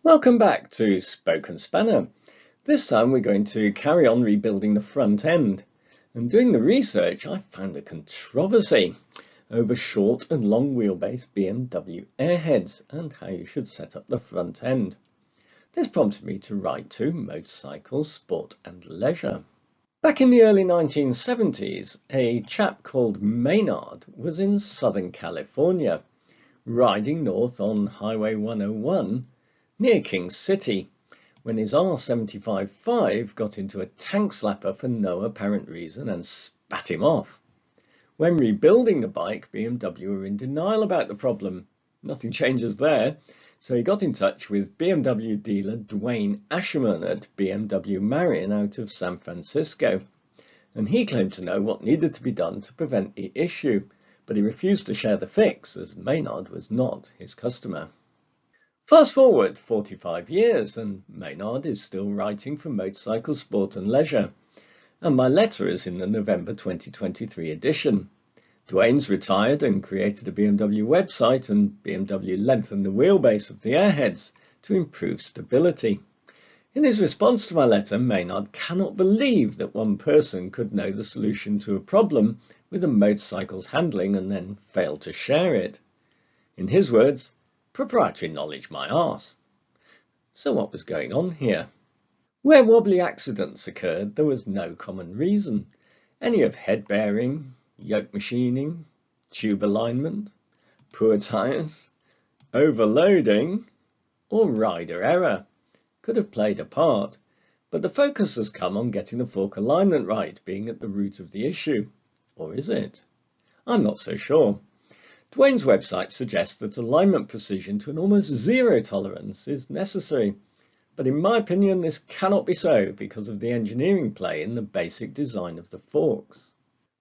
Welcome back to Spoke and Spanner. This time we're going to carry on rebuilding the front end. And doing the research, I found a controversy over short and long wheelbase BMW airheads and how you should set up the front end. This prompted me to write to Motorcycle, Sport and Leisure. Back in the early 1970s, a chap called Maynard was in Southern California, riding north on Highway 101 near Kings City, when his R75-5 got into a tank slapper for no apparent reason and spat him off. When rebuilding the bike, BMW were in denial about the problem. Nothing changes there, so he got in touch with BMW dealer Dwayne Asherman at BMW Marion out of San Francisco, and he claimed to know what needed to be done to prevent the issue, but he refused to share the fix as Maynard was not his customer. Fast forward 45 years and Maynard is still writing for Motorcycle, Sport and Leisure, and my letter is in the November 2023 edition. Dwayne's retired and created a BMW website, and BMW lengthened the wheelbase of the airheads to improve stability. In his response to my letter, Maynard cannot believe that one person could know the solution to a problem with a motorcycle's handling and then fail to share it. In his words, "Proprietary knowledge, my arse." So what was going on here? Where wobbly accidents occurred, there was no common reason. Any of head bearing, yoke machining, tube alignment, poor tyres, overloading, or rider error could have played a part, but the focus has come on getting the fork alignment right being at the root of the issue. Or is it? I'm not so sure. Dwayne's website suggests that alignment precision to an almost zero tolerance is necessary, but in my opinion this cannot be so because of the engineering play in the basic design of the forks.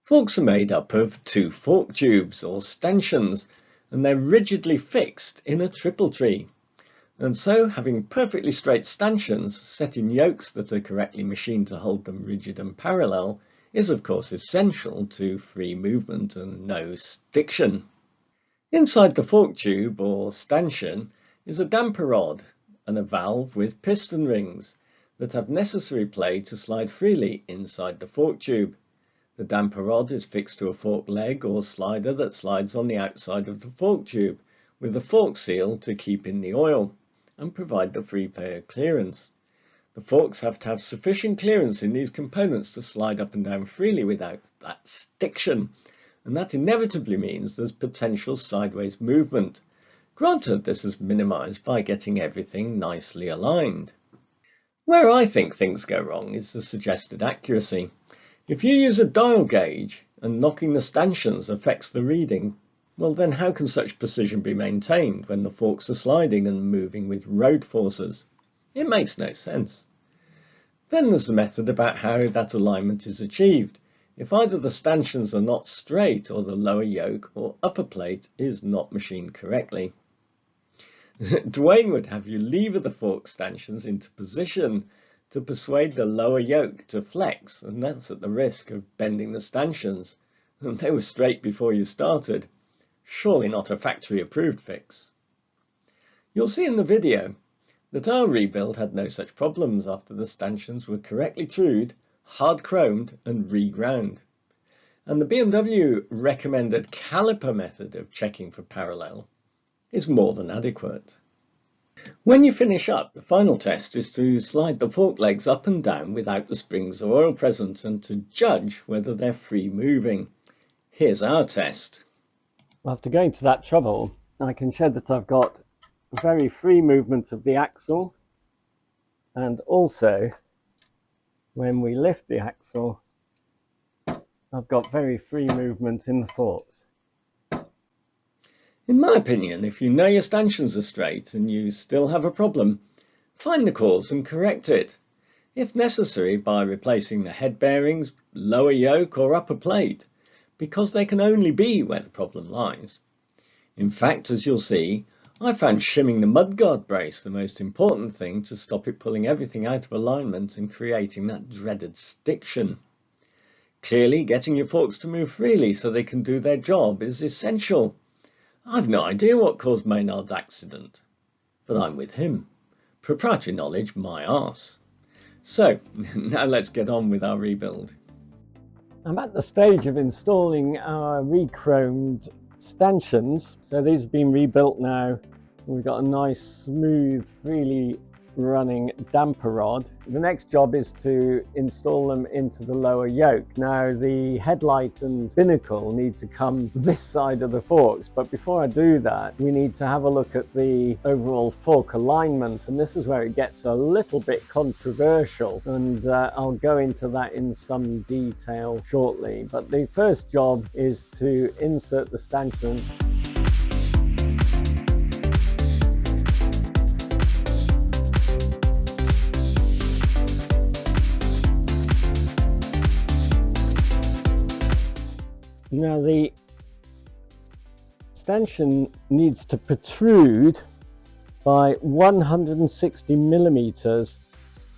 Forks are made up of two fork tubes or stanchions, and they're rigidly fixed in a triple tree. And so having perfectly straight stanchions set in yokes that are correctly machined to hold them rigid and parallel is of course essential to free movement and no stiction. Inside the fork tube or stanchion is a damper rod and a valve with piston rings that have necessary play to slide freely inside the fork tube. The damper rod is fixed to a fork leg or slider that slides on the outside of the fork tube with a fork seal to keep in the oil and provide the free play of clearance. The forks have to have sufficient clearance in these components to slide up and down freely without that stiction, and that inevitably means there's potential sideways movement. Granted, this is minimized by getting everything nicely aligned. Where I think things go wrong is the suggested accuracy. If you use a dial gauge and knocking the stanchions affects the reading, well then how can such precision be maintained when the forks are sliding and moving with road forces? It makes no sense. Then there's the method about how that alignment is achieved. If either the stanchions are not straight or the lower yoke or upper plate is not machined correctly. Dwayne would have you lever the fork stanchions into position to persuade the lower yoke to flex, and that's at the risk of bending the stanchions. And they were straight before you started. Surely not a factory approved fix. You'll see in the video that our rebuild had no such problems after the stanchions were correctly trued, hard chromed and reground. And the BMW recommended caliper method of checking for parallel is more than adequate. When you finish up, the final test is to slide the fork legs up and down without the springs or oil present and to judge whether they're free moving. Here's our test. After going to that trouble, I can show that I've got very free movement of the axle, and also when we lift the axle, I've got very free movement in the forks. In my opinion, if you know your stanchions are straight and you still have a problem, find the cause and correct it, if necessary by replacing the head bearings, lower yoke or upper plate, because they can only be where the problem lies. In fact, as you'll see, I found shimming the mudguard brace the most important thing to stop it pulling everything out of alignment and creating that dreaded stiction. Clearly, getting your forks to move freely so they can do their job is essential. I've no idea what caused Maynard's accident, but I'm with him. Proprietary knowledge, my arse. So now let's get on with our rebuild. I'm at the stage of installing our re-chromed stanchions. So these have been rebuilt now. We've got a nice, smooth, really running damper rod. The next job is to install them into the lower yoke. Now the headlight and binnacle need to come this side of the forks, but before I do that we need to have a look at the overall fork alignment, and this is where it gets a little bit controversial, and I'll go into that in some detail shortly. But the first job is to insert the stanchions. Now the stanchion needs to protrude by 160 millimeters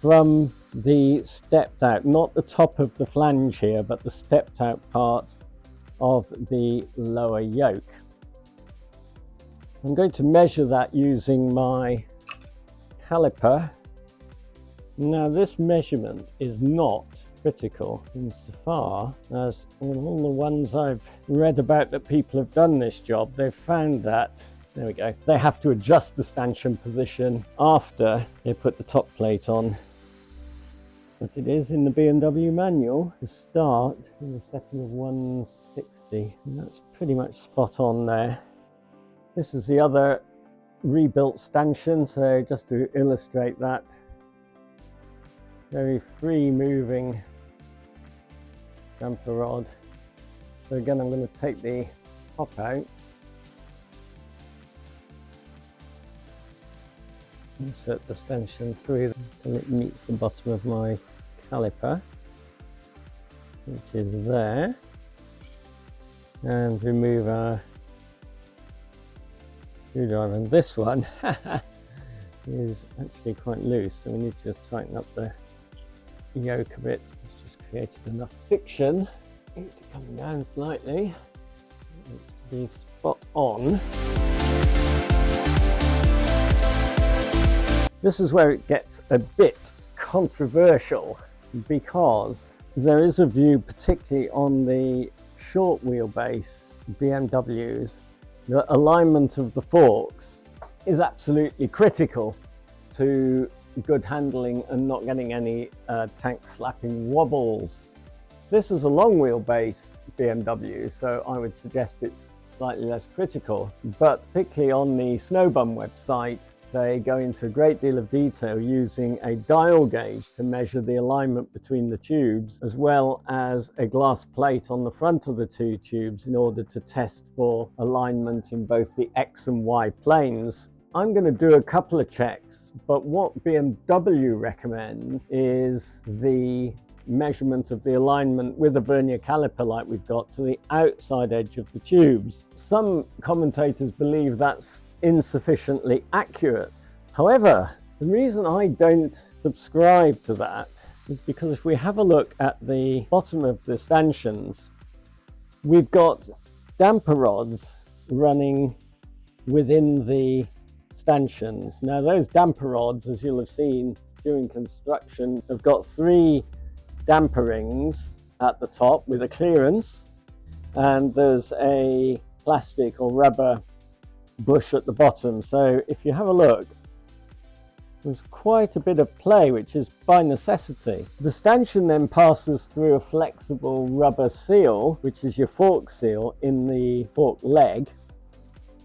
from the stepped out, not the top of the flange here, but the stepped out part of the lower yoke. I'm going to measure that using my caliper. Now this measurement is not critical insofar as in all the ones I've read about that people have done this job, they've found that, there we go, they have to adjust the stanchion position after they put the top plate on. But it is in the BMW manual to start in a setting of 160, and that's pretty much spot on there. This is the other rebuilt stanchion, so just to illustrate that, very free moving damper rod. So again, I'm going to take the top out, insert the stanchion through until it meets the bottom of my caliper, which is there, and remove our screwdriver. And this one is actually quite loose, so we need to just tighten up the yoke a bit. It's just created enough friction. Need to come down slightly. It needs to be spot on. This is where it gets a bit controversial, because there is a view, particularly on the short wheelbase BMWs, the alignment of the forks is absolutely critical to good handling and not getting any tank slapping wobbles. This is a long wheelbase BMW, so I would suggest it's slightly less critical, but particularly on the Snowbum website they go into a great deal of detail using a dial gauge to measure the alignment between the tubes, as well as a glass plate on the front of the two tubes in order to test for alignment in both the X and Y planes. I'm going to do a couple of checks, but what BMW recommend is the measurement of the alignment with a vernier caliper like we've got to the outside edge of the tubes. Some commentators believe that's insufficiently accurate. However, the reason I don't subscribe to that is because if we have a look at the bottom of the stanchions, we've got damper rods running within the stanchions. Now those damper rods, as you'll have seen during construction, have got 3 damper rings at the top with a clearance, and there's a plastic or rubber bush at the bottom. So if you have a look, there's quite a bit of play, which is by necessity. The stanchion then passes through a flexible rubber seal, which is your fork seal in the fork leg,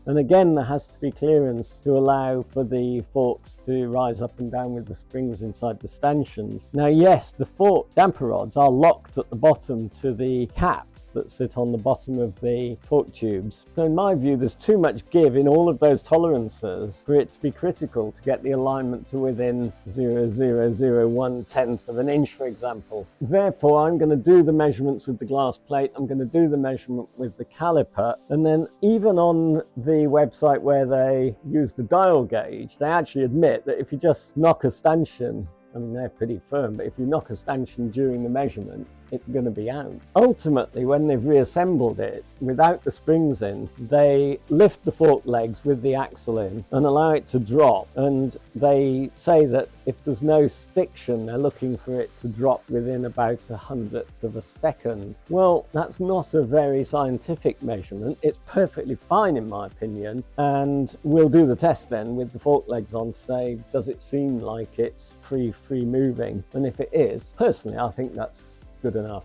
and again there has to be clearance to allow for the forks to rise up and down with the springs inside the stanchions. Now yes, the fork damper rods are locked at the bottom to the caps that sit on the bottom of the fork tubes. So in my view, there's too much give in all of those tolerances for it to be critical to get the alignment to within 0.0001 of an inch, for example. Therefore, I'm going to do the measurements with the glass plate, I'm going to do the measurement with the caliper, and then even on the website where they use the dial gauge, they actually admit that if you just knock a stanchion, I mean they're pretty firm, but if you knock a stanchion during the measurement, it's going to be out. Ultimately, when they've reassembled it without the springs in, they lift the fork legs with the axle in and allow it to drop, and they say that if there's no stiction, they're looking for it to drop within about 100th of a second. Well, that's not a very scientific measurement. It's perfectly fine in my opinion, and we'll do the test then with the fork legs on to say, does it seem like it's free moving? And if it is, personally I think that's good enough.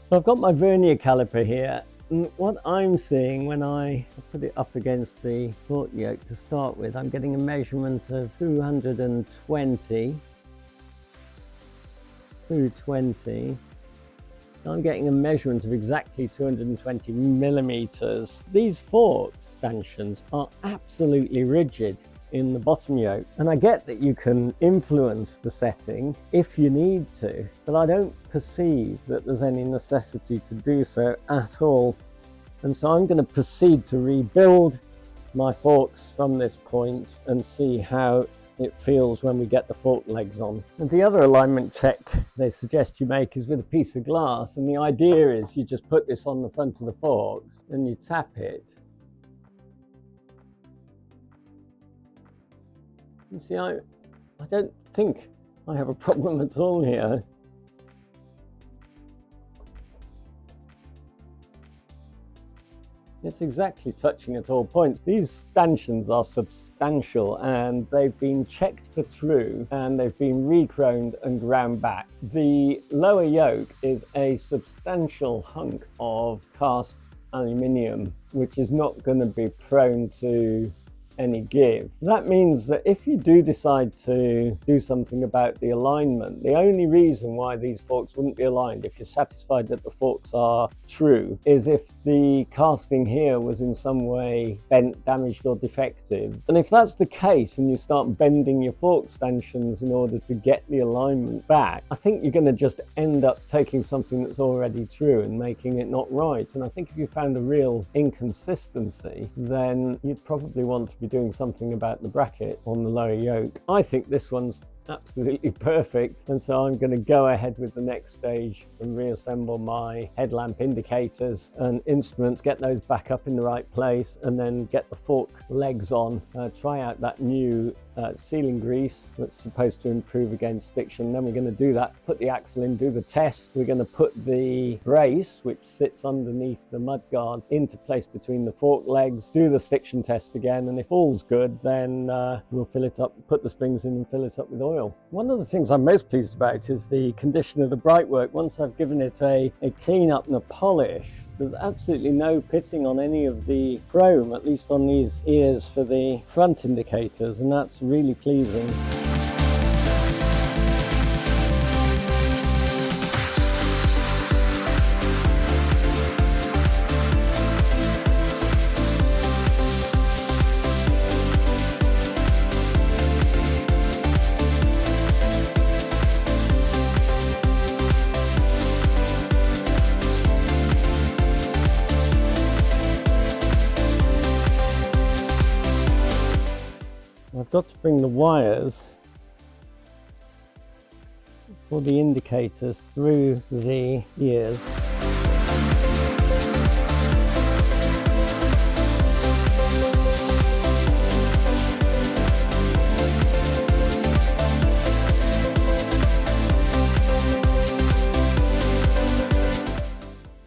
So I've got my vernier caliper here, and what I'm seeing when I put it up against the fork yoke to start with, I'm getting a measurement of 220. I'm getting a measurement of exactly 220 millimeters. These fork stanchions are absolutely rigid in the bottom yoke, and I get that you can influence the setting if you need to, but I don't perceive that there's any necessity to do so at all. And so I'm going to proceed to rebuild my forks from this point and see how it feels when we get the fork legs on. And the other alignment check they suggest you make is with a piece of glass, and the idea is you just put this on the front of the forks and you tap it. You see, I don't think I have a problem at all here. It's exactly touching at all points. These stanchions are substantial, and they've been checked for true, and they've been re-chromed and ground back. The lower yoke is a substantial hunk of cast aluminium, which is not going to be prone to any give. That means that if you do decide to do something about the alignment, the only reason why these forks wouldn't be aligned, if you're satisfied that the forks are true, is if the casting here was in some way bent, damaged or defective. And if that's the case and you start bending your fork stanchions in order to get the alignment back, I think you're going to just end up taking something that's already true and making it not right. And I think if you found a real inconsistency, then you'd probably want to be doing something about the bracket on the lower yoke. I think this one's absolutely perfect, and so I'm going to go ahead with the next stage and reassemble my headlamp indicators and instruments, get those back up in the right place, and then get the fork legs on, try out that new sealing grease that's supposed to improve against stiction. Then we're going to do that, put the axle in, do the test. We're going to put the brace, which sits underneath the mudguard, into place between the fork legs, do the stiction test again, and if all's good, then we'll fill it up, put the springs in and fill it up with oil. One of the things I'm most pleased about is the condition of the brightwork. Once I've given it a clean up and a polish, there's absolutely no pitting on any of the chrome, at least on these ears for the front indicators, and that's really pleasing. I've got to bring the wires for the indicators through the ears.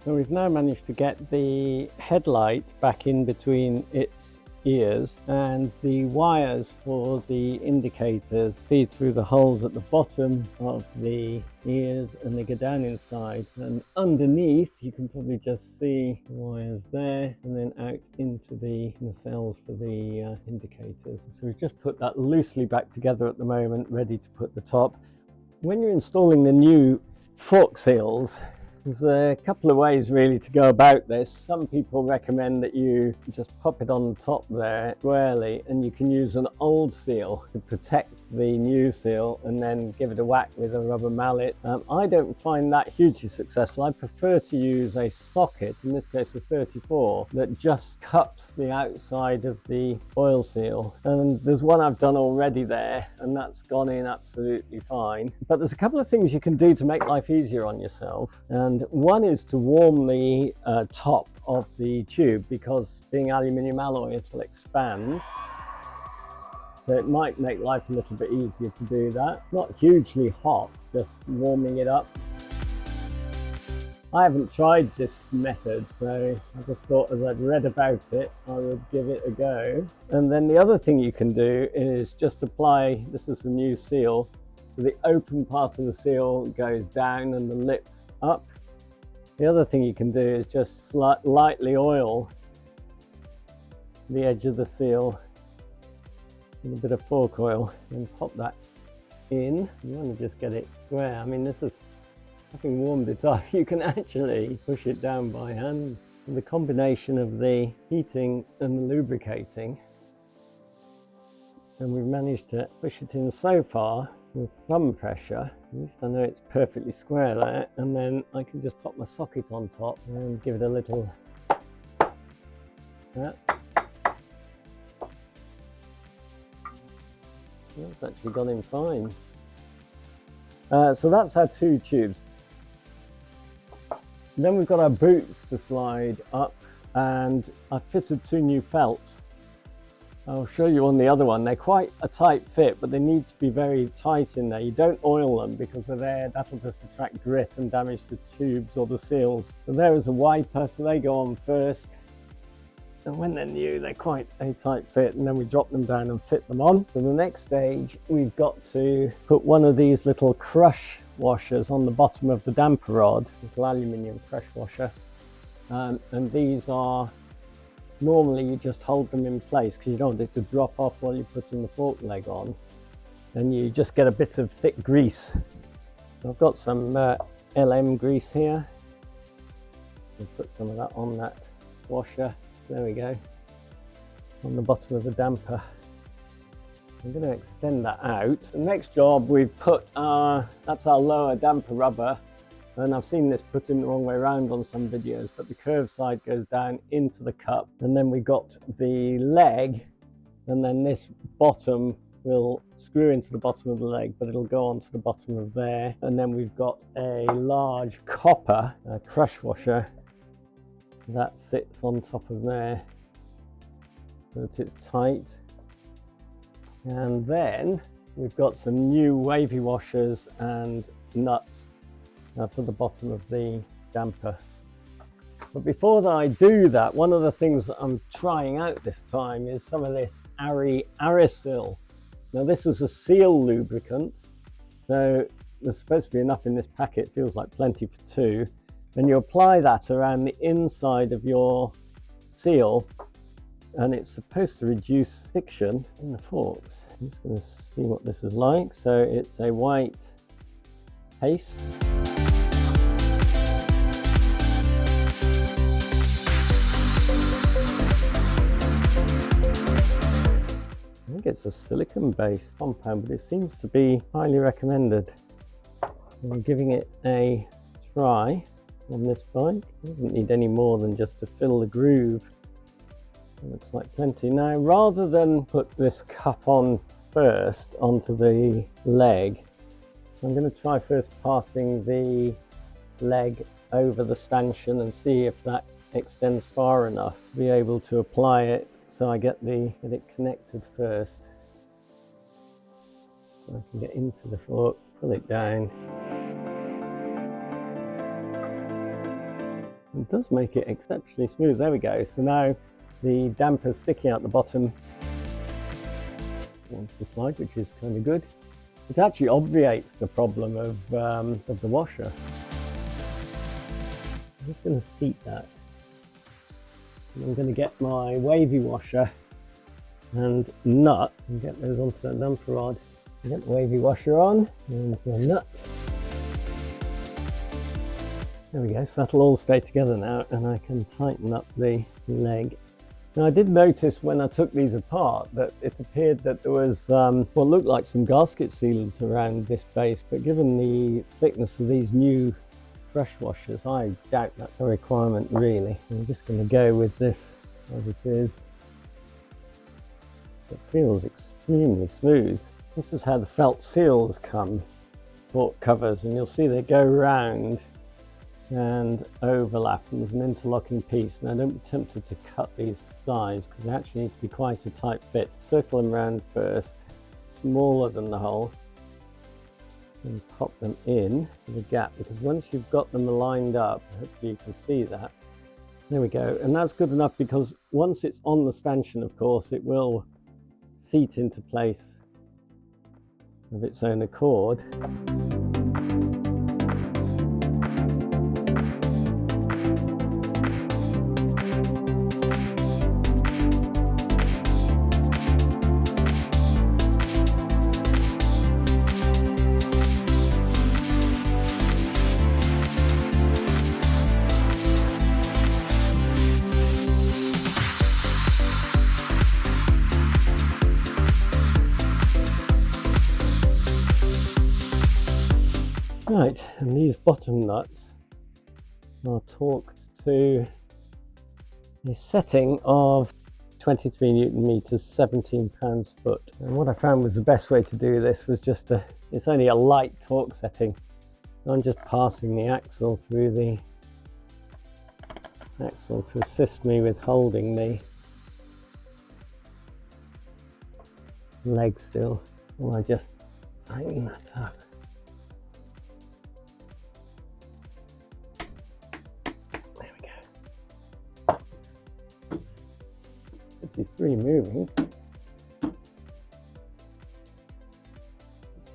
So we've now managed to get the headlight back in between its ears, and the wires for the indicators feed through the holes at the bottom of the ears, and they go down inside, and underneath you can probably just see the wires there, and then out into the nacelles for the indicators. So we've just put that loosely back together at the moment, ready to put the top. When you're installing the new fork seals, there's a couple of ways really to go about this. Some people recommend that you just pop it on the top there squarely, and you can use an old seal to protect the new seal and then give it a whack with a rubber mallet. I don't find that hugely successful. I prefer to use a socket, in this case a 34, that just cuts the outside of the oil seal. And there's one I've done already there, and that's gone in absolutely fine. But there's a couple of things you can do to make life easier on yourself. And one is to warm the top of the tube, because being aluminium alloy, it'll expand. So it might make life a little bit easier to do that. Not hugely hot, just warming it up. I haven't tried this method, so I just thought as I'd read about it, I would give it a go. And then the other thing you can do is just apply, this is the new seal, so the open part of the seal goes down and the lip up. The other thing you can do is just lightly oil the edge of the seal with a bit of fork oil and pop that in. You want to just get it square. I mean, this is, having warmed it up, you can actually push it down by hand. And the combination of the heating and the lubricating, and we've managed to push it in so far with thumb pressure. At least I know it's perfectly square there, and then I can just pop my socket on top and give it a little that. That's actually gone in fine. So that's our two tubes. Then we've got our boots to slide up, and I fitted two new felts. I'll show you on the other one. They're quite a tight fit, but they need to be very tight in there. You don't oil them because they're there. That'll just attract grit and damage the tubes or the seals. So there is a wiper, so they go on first. And when they're new, they're quite a tight fit, and then we drop them down and fit them on. So the next stage, we've got to put one of these little crush washers on the bottom of the damper rod, little aluminium crush washer. And these are, normally you just hold them in place because you don't want it to drop off while you're putting the fork leg on. And you just get a bit of thick grease. So I've got some LM grease here. I'll put some of that on that washer. There we go, on the bottom of the damper. I'm going to extend that out. The next job, we've put that's our lower damper rubber, and I've seen this put in the wrong way around on some videos, but the curved side goes down into the cup, and then we got the leg, and then this bottom will screw into the bottom of the leg, but it'll go onto the bottom of there. And then we've got a large copper crush washer that sits on top of there, so that it's tight. And then we've got some new wavy washers and nuts for the bottom of the damper. But before I do that, one of the things that I'm trying out this time is some of this Aerosil. Now this is a seal lubricant, so there's supposed to be enough in this packet. It feels like plenty for two. And you apply that around the inside of your seal, and it's supposed to reduce friction in the forks. I'm just going to see what this is like. So it's a white paste. I think it's a silicon-based compound, but it seems to be highly recommended. I'm giving it a try on this bike. It doesn't need any more than just to fill the groove. It looks like plenty. Now, rather than put this cup on first onto the leg, I'm going to try first passing the leg over the stanchion and see if that extends far enough to be able to apply it, so I get it connected first. So I can get into the fork, pull it down. It does make it exceptionally smooth. There we go. So now the damper's sticking out the bottom onto the slide, which is kind of good. It actually obviates the problem of the washer. I'm just going to seat that. And I'm going to get my wavy washer and nut and get those onto that damper rod. Get the wavy washer on and the nut. There we go, so that'll all stay together now, and I can tighten up the leg Now I did notice when I took these apart that it appeared that there was what looked like some gasket sealant around this base, but given the thickness of these new fresh washers, I doubt that's a requirement really. I'm just going to go with this as it is. It feels extremely smooth. This is how the felt seals come, fork covers, and you'll see they go round and overlap, and there's an interlocking piece. Now don't be tempted to cut these to size because they actually need to be quite a tight fit. Circle them round first, smaller than the hole, and pop them in to the gap, because once you've got them lined up, hopefully you can see that. There we go, and that's good enough because once it's on the stanchion, of course, it will seat into place of its own accord. Right, and these bottom nuts are torqued to a setting of 23 Newton meters, 17 pounds foot. And what I found was the best way to do this was just it's only a light torque setting. I'm just passing the axle through the axle to assist me with holding the leg still, while I just tighten that up. Free moving.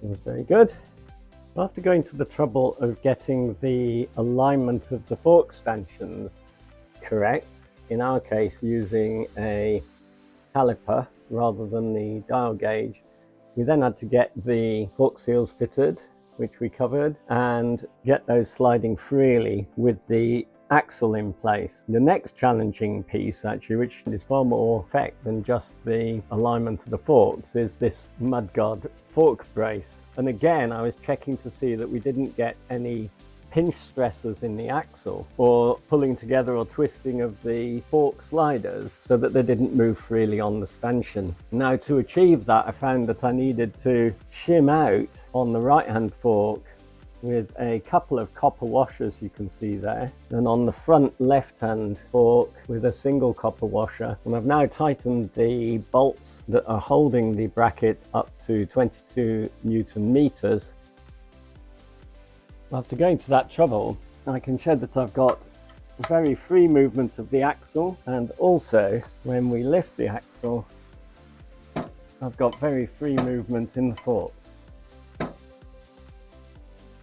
Seems very good. After going to the trouble of getting the alignment of the fork stanchions correct, in our case using a caliper rather than the dial gauge, we then had to get the fork seals fitted, which we covered, and get those sliding freely with the axle in place. The next challenging piece, actually, which is far more effect than just the alignment of the forks, is this mudguard fork brace. And again, I was checking to see that we didn't get any pinch stressors in the axle or pulling together or twisting of the fork sliders so that they didn't move freely on the stanchion. Now, to achieve that, I found that I needed to shim out on the right hand fork with a couple of copper washers, you can see there, and on the front left hand fork with a single copper washer. And I've now tightened the bolts that are holding the bracket up to 22 Newton meters. After going to that trouble, I can show that I've got very free movement of the axle, and also when we lift the axle, I've got very free movement in the forks.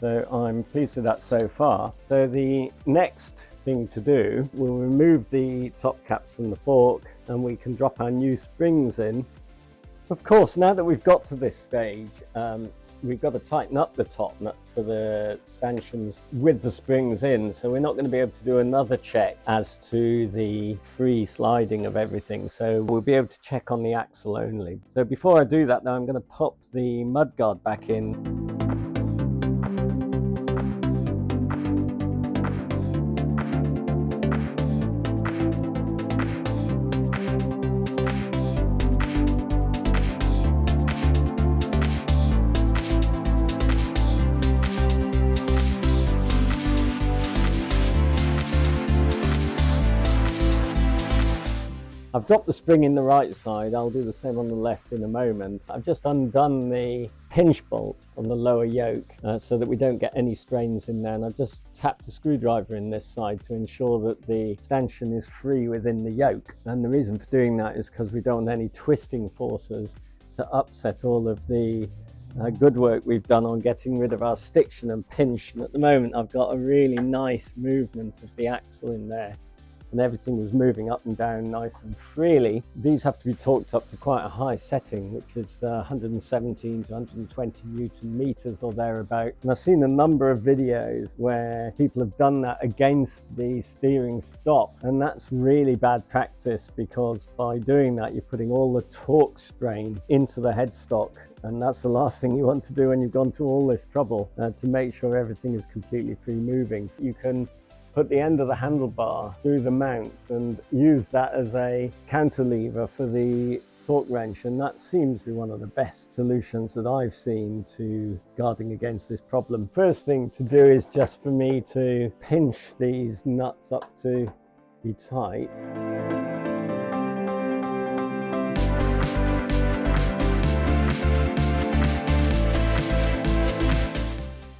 So I'm pleased with that so far. So the next thing to do, we'll remove the top caps from the fork and we can drop our new springs in. Of course, now that we've got to this stage, we've got to tighten up the top nuts for the stanchions with the springs in. So we're not going to be able to do another check as to the free sliding of everything. So we'll be able to check on the axle only. So before I do that, now I'm going to pop the mudguard back in. I've dropped the spring in the right side. I'll do the same on the left in a moment. I've just undone the hinge bolt on the lower yoke so that we don't get any strains in there, and I've just tapped a screwdriver in this side to ensure that the stanchion is free within the yoke. And the reason for doing that is because we don't want any twisting forces to upset all of the good work we've done on getting rid of our stiction and pinch. And at the moment I've got a really nice movement of the axle in there. and everything was moving up and down nice and freely. These have to be torqued up to quite a high setting, which is 117 to 120 Newton meters or thereabout. And I've seen a number of videos where people have done that against the steering stop, and that's really bad practice, because by doing that you're putting all the torque strain into the headstock, and that's the last thing you want to do when you've gone to all this trouble to make sure everything is completely free moving. So you can put the end of the handlebar through the mounts and use that as a counterlever for the torque wrench, and that seems to be one of the best solutions that I've seen to guarding against this problem. First thing to do is just for me to pinch these nuts up to be tight.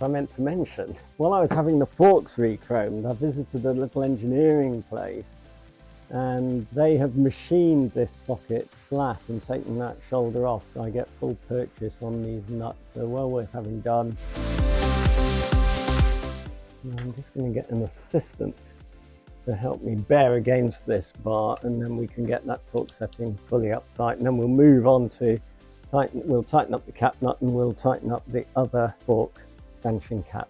I meant to mention, while I was having the forks re-chromed, I visited a little engineering place, and they have machined this socket flat and taken that shoulder off, so I get full purchase on these nuts, so well worth having done. Now I'm just going to get an assistant to help me bear against this bar, and then we can get that torque setting fully uptight, and then we'll move on to we'll tighten up the cap nut, and we'll tighten up the other fork stanchion cap.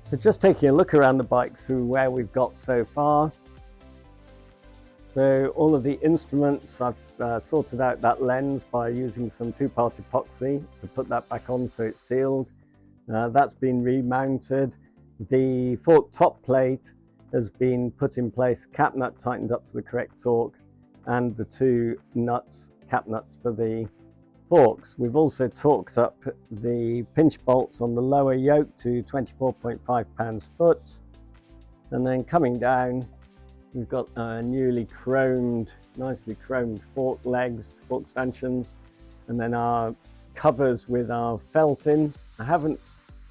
So just taking a look around the bike through where we've got so far. So all of the instruments, I've sorted out that lens by using some 2-part epoxy to put that back on so it's sealed. That's been remounted. The fork top plate has been put in place, cap nut tightened up to the correct torque, and the 2 nuts, cap nuts for the forks. We've also torqued up the pinch bolts on the lower yoke to 24.5 pounds-foot, and then coming down we've got newly chromed, nicely chromed fork legs, fork stanchions, and then our covers with our felt in. I haven't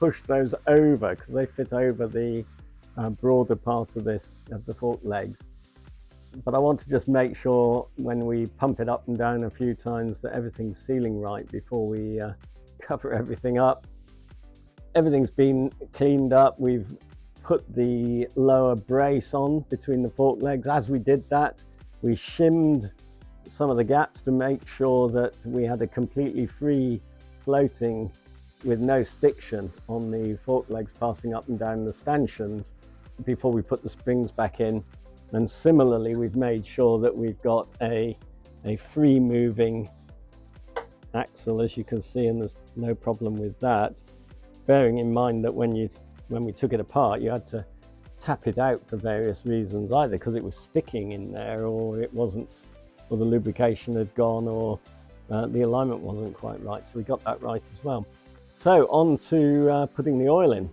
pushed those over because they fit over the broader part of the fork legs. But I want to just make sure when we pump it up and down a few times that everything's sealing right before we cover everything up. Everything's been cleaned up. We've put the lower brace on between the fork legs. As we did that, we shimmed some of the gaps to make sure that we had a completely free floating with no stiction on the fork legs passing up and down the stanchions before we put the springs back in. And similarly, we've made sure that we've got a free moving axle, as you can see, and there's no problem with that. Bearing in mind that when we took it apart, you had to tap it out for various reasons, either because it was sticking in there, or it wasn't, or the lubrication had gone, or the alignment wasn't quite right. So we got that right as well. So on to putting the oil in.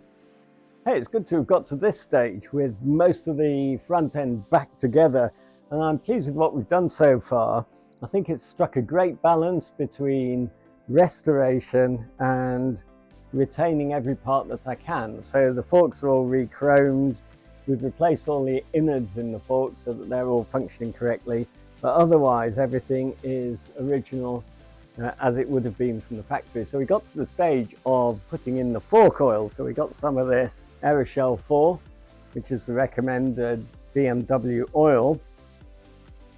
Hey, it's good to have got to this stage with most of the front end back together, and I'm pleased with what we've done so far. I think it's struck a great balance between restoration and retaining every part that I can. So the forks are all re-chromed. We've replaced all the innards in the forks so that they're all functioning correctly, but otherwise everything is original as it would have been from the factory. So we got to the stage of putting in the fork oil. So we got some of this Aeroshell 4, which is the recommended BMW oil,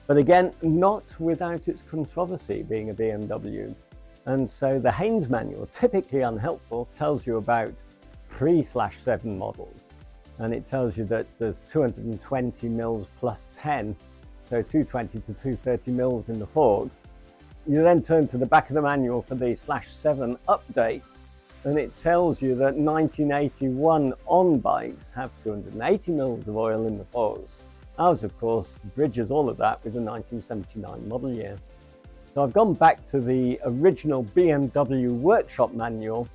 but again, not without its controversy, being a BMW. And so the Haynes manual, typically unhelpful, tells you about pre/7 models, and it tells you that there's 220 mils plus 10, so 220 to 230 mils in the forks. You then turn to the back of the manual for the /7 updates, and it tells you that 1981 on bikes have 280 mils of oil in the forks. Ours, of course, bridges all of that with the 1979 model year. So I've gone back to the original BMW workshop manual,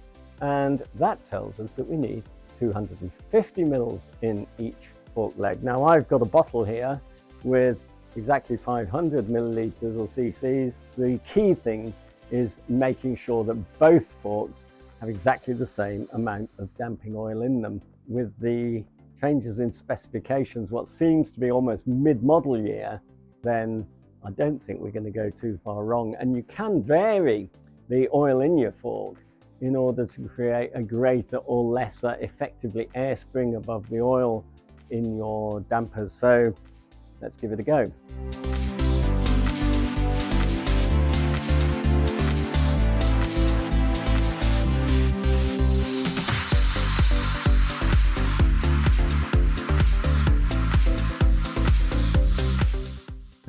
and that tells us that we need 250 mils in each fork leg. Now I've got a bottle here with exactly 500 milliliters or cc's. The key thing is making sure that both forks have exactly the same amount of damping oil in them. With the changes in specifications, what seems to be almost mid-model year, then I don't think we're going to go too far wrong. And you can vary the oil in your fork in order to create a greater or lesser, effectively, air spring above the oil in your dampers. So let's give it a go.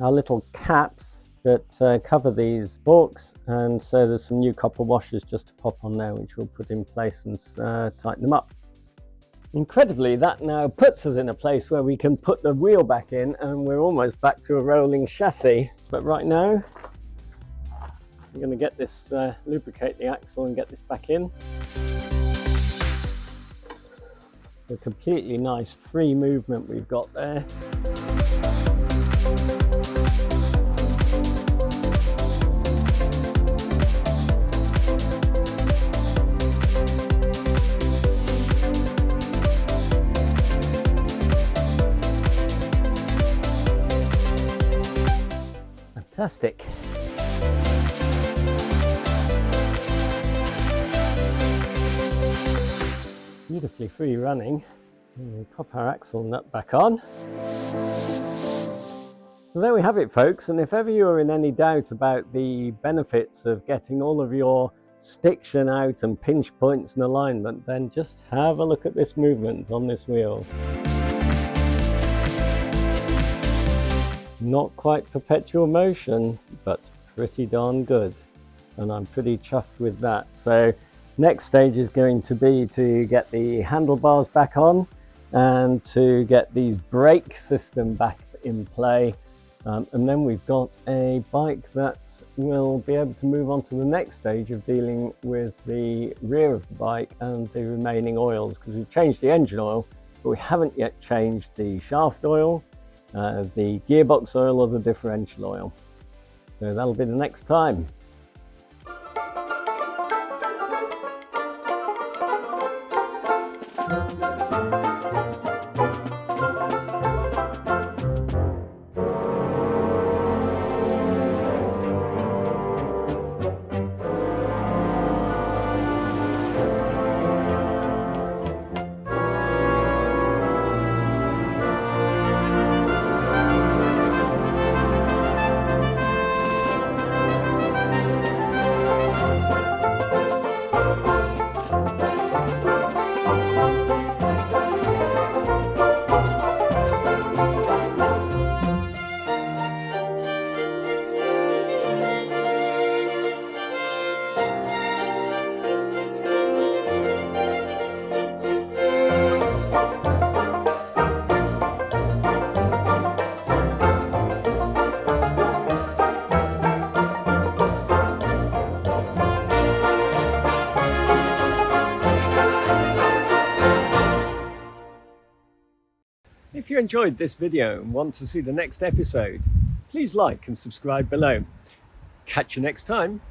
Our little caps that cover these forks, and so there's some new copper washers just to pop on there, which we'll put in place and tighten them up. Incredibly, that now puts us in a place where we can put the wheel back in, and we're almost back to a rolling chassis. But right now I'm going to get this lubricate the axle and get this back in. A completely nice free movement we've got there. Fantastic. Beautifully free running. And we pop our axle nut back on. So there we have it, folks, and if ever you are in any doubt about the benefits of getting all of your stiction out and pinch points and alignment, then just have a look at this movement on this wheel. Not quite perpetual motion, but pretty darn good, and I'm pretty chuffed with that. So next stage is going to be to get the handlebars back on and to get these brake system back in play, and then we've got a bike that will be able to move on to the next stage of dealing with the rear of the bike and the remaining oils, because we've changed the engine oil but we haven't yet changed the shaft oil, the gearbox oil or the differential oil. So that'll be the next time. If you enjoyed this video and want to see the next episode, please like and subscribe below. Catch you next time.